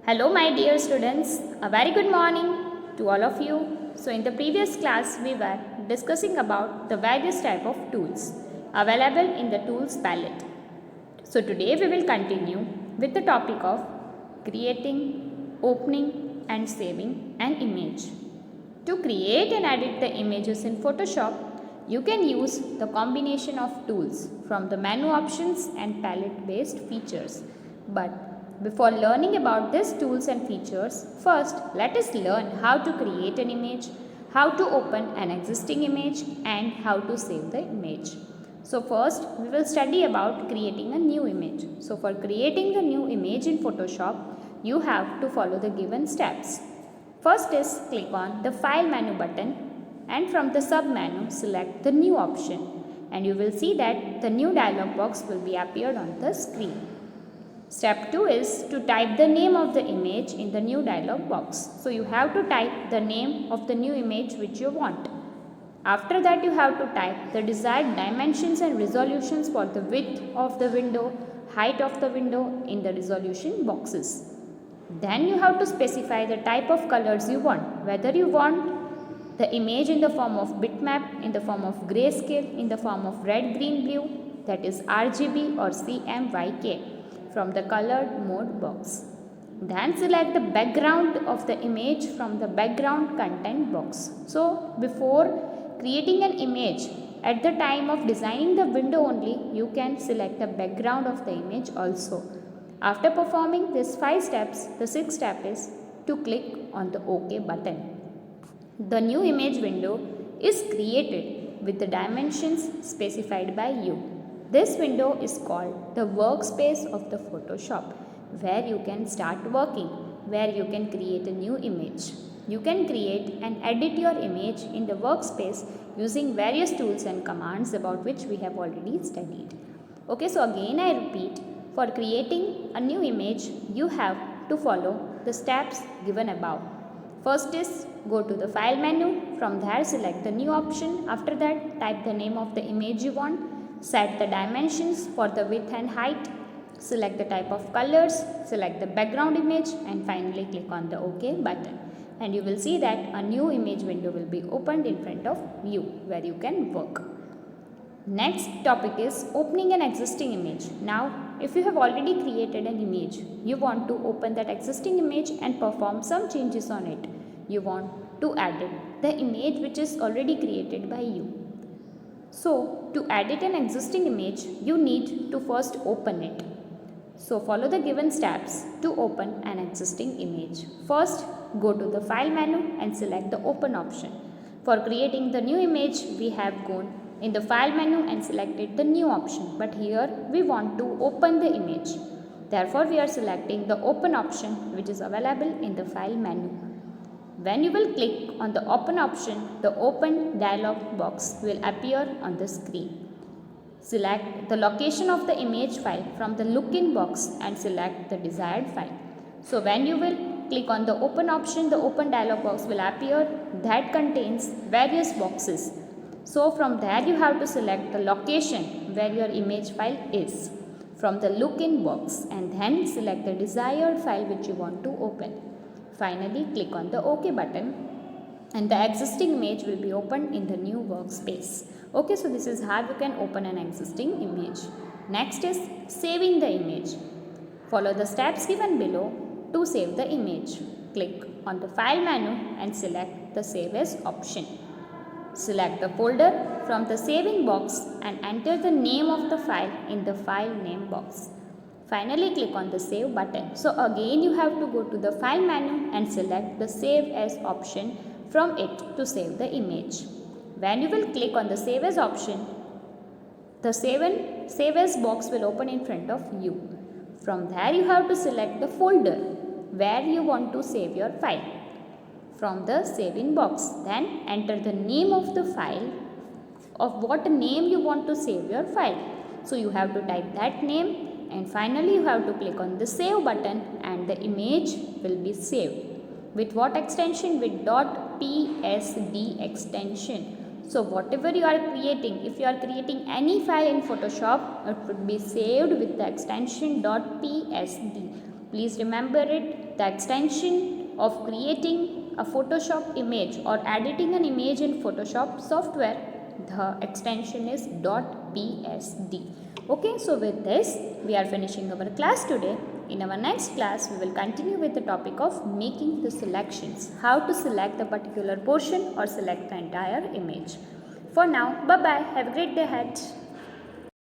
Hello, my dear students. A very good morning to all of you. So, in the previous class, we were discussing about the various type of tools available in the tools palette. So, today we will continue with the topic of creating, opening, and saving an image. To create and edit the images in Photoshop, you can use the combination of tools from the menu options and palette based features. But before learning about these tools and features, first let us learn how to create an image, how to open an existing image, and how to save the image. So first we will study about creating a new image. So for creating the new image in Photoshop, you have to follow the given steps. First is click on the File menu button and from the sub menu select the new option, and you will see that the new dialog box will be appeared on the screen. Step 2 is to type the name of the image in the new dialog box. So you have to type the name of the new image which you want. After that you have to type the desired dimensions and resolutions for the width of the window, height of the window in the resolution boxes. Then you have to specify the type of colors you want, whether you want the image in the form of bitmap, in the form of grayscale, in the form of red, green, blue, that is RGB or CMYK from the colored mode box. Then select the background of the image from the background content box. So before creating an image, at the time of designing the window only, you can select the background of the image also. After performing these 5 steps, the 6th step is to click on the OK button. The new image window is created with the dimensions specified by you. This window is called the workspace of the Photoshop, where you can start working, where you can create a new image. You can create and edit your image in the workspace using various tools and commands about which we have already studied. Okay, so again I repeat, for creating a new image, you have to follow the steps given above. First is go to the File menu, from there select the new option. After that, type the name of the image you want. Set the dimensions for the width and height, select the type of colors, select the background image, and finally click on the OK button. And you will see that a new image window will be opened in front of you where you can work. Next topic is opening an existing image. Now, if you have already created an image, you want to open that existing image and perform some changes on it. You want to edit the image which is already created by you. So, to edit an existing image, you need to first open it. So, follow the given steps to open an existing image. First, go to the File menu and select the Open option. For creating the new image, we have gone in the File menu and selected the New option. But here, we want to open the image. Therefore, we are selecting the Open option which is available in the File menu. When you will click on the Open option, the Open dialog box will appear on the screen. Select the location of the image file from the Look-in box and select the desired file. So when you will click on the Open option, the Open dialog box will appear that contains various boxes. So from there you have to select the location where your image file is from the Look-in box and then select the desired file which you want to open. Finally, click on the OK button and the existing image will be opened in the new workspace. Okay, so this is how you can open an existing image. Next is saving the image. Follow the steps given below to save the image. Click on the File menu and select the Save As option. Select the folder from the saving box and enter the name of the file in the file name box. Finally, click on the Save button. So again you have to go to the File menu and select the Save As option from it to save the image. When you will click on the Save As option, the Save As box will open in front of you. From there you have to select the folder where you want to save your file from the saving box. Then enter the name of the file, of what name you want to save your file. So you have to type that name. And finally you have to click on the Save button and the image will be saved. With what extension? With .psd extension. So whatever you are creating, if you are creating any file in Photoshop, it would be saved with the extension .psd. Please remember it, the extension of creating a Photoshop image or editing an image in Photoshop software, the extension is .psd. Okay, so with this we are finishing our class today. In our next class we will continue with the topic of making the selections, how to select the particular portion or select the entire image. For now, bye bye, have a great day ahead.